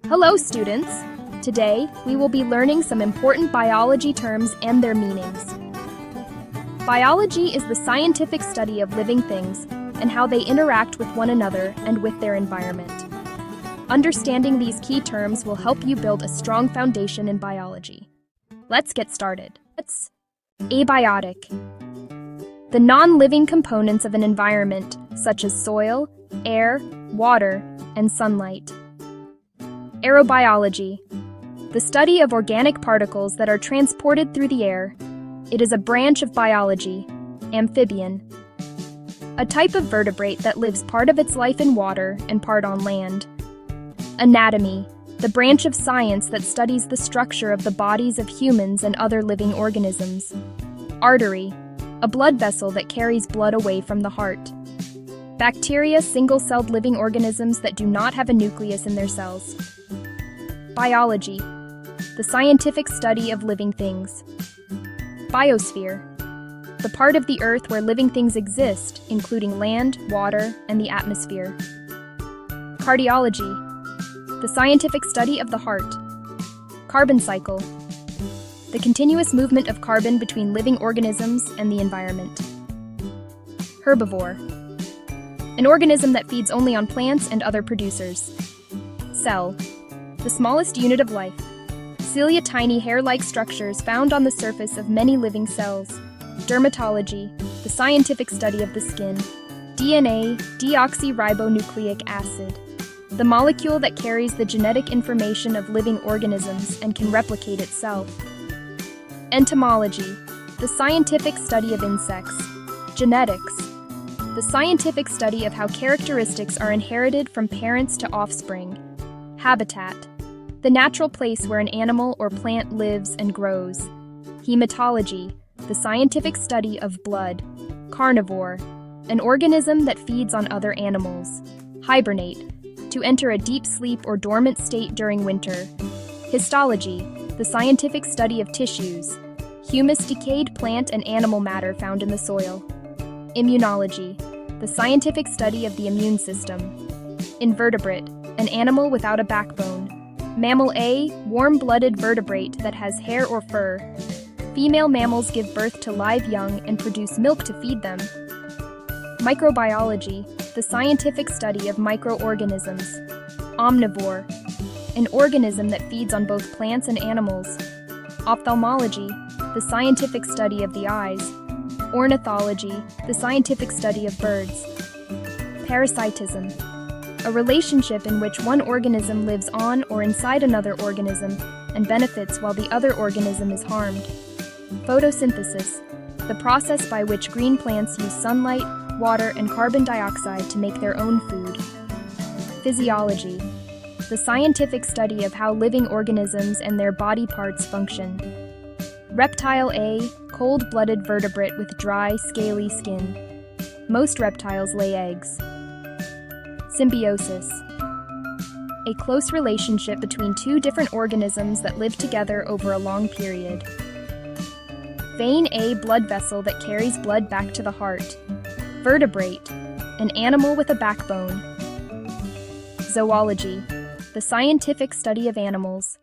Hello, students! Today, we will be learning some important biology terms and their meanings. Biology is the scientific study of living things and how they interact with one another and with their environment. Understanding these key terms will help you build a strong foundation in biology. Let's get started. Abiotic. The non-living components of an environment, such as soil, air, water, and sunlight. Aerobiology. The study of organic particles that are transported through the air. It is a branch of biology. Amphibian. A type of vertebrate that lives part of its life in water and part on land. Anatomy. The branch of science that studies the structure of the bodies of humans and other living organisms. Artery. A blood vessel that carries blood away from the heart. Bacteria, single-celled living organisms that do not have a nucleus in their cells. Biology. The scientific study of living things. Biosphere. The part of the Earth where living things exist, including land, water, and the atmosphere. Cardiology. The scientific study of the heart. Carbon cycle. The continuous movement of carbon between living organisms and the environment. Herbivore. An organism that feeds only on plants and other producers. Cell. The smallest unit of life. Cilia, tiny hair-like structures found on the surface of many living cells. Dermatology. The scientific study of the skin. DNA, deoxyribonucleic acid. The molecule that carries the genetic information of living organisms and can replicate itself. Entomology. The scientific study of insects. Genetics. The scientific study of how characteristics are inherited from parents to offspring. Habitat. The natural place where an animal or plant lives and grows. Hematology. The scientific study of blood. Carnivore. An organism that feeds on other animals. Hibernate. To enter a deep sleep or dormant state during winter. Histology. The scientific study of tissues. Humus, decayed plant and animal matter found in the soil. Immunology. The scientific study of the immune system. Invertebrate. An animal without a backbone. Mammal A, warm-blooded vertebrate that has hair or fur. Female mammals give birth to live young and produce milk to feed them. Microbiology. The scientific study of microorganisms. Omnivore. An organism that feeds on both plants and animals. Ophthalmology. The scientific study of the eyes. Ornithology. The scientific study of birds. Parasitism. A relationship in which one organism lives on or inside another organism and benefits while the other organism is harmed. Photosynthesis. The process by which green plants use sunlight, water, and carbon dioxide to make their own food. Physiology. The scientific study of how living organisms and their body parts function. Reptile A, cold-blooded vertebrate with dry, scaly skin. Most reptiles lay eggs. Symbiosis. A close relationship between two different organisms that live together over a long period. Vein A, blood vessel that carries blood back to the heart. Vertebrate. An animal with a backbone. Zoology. The scientific study of animals.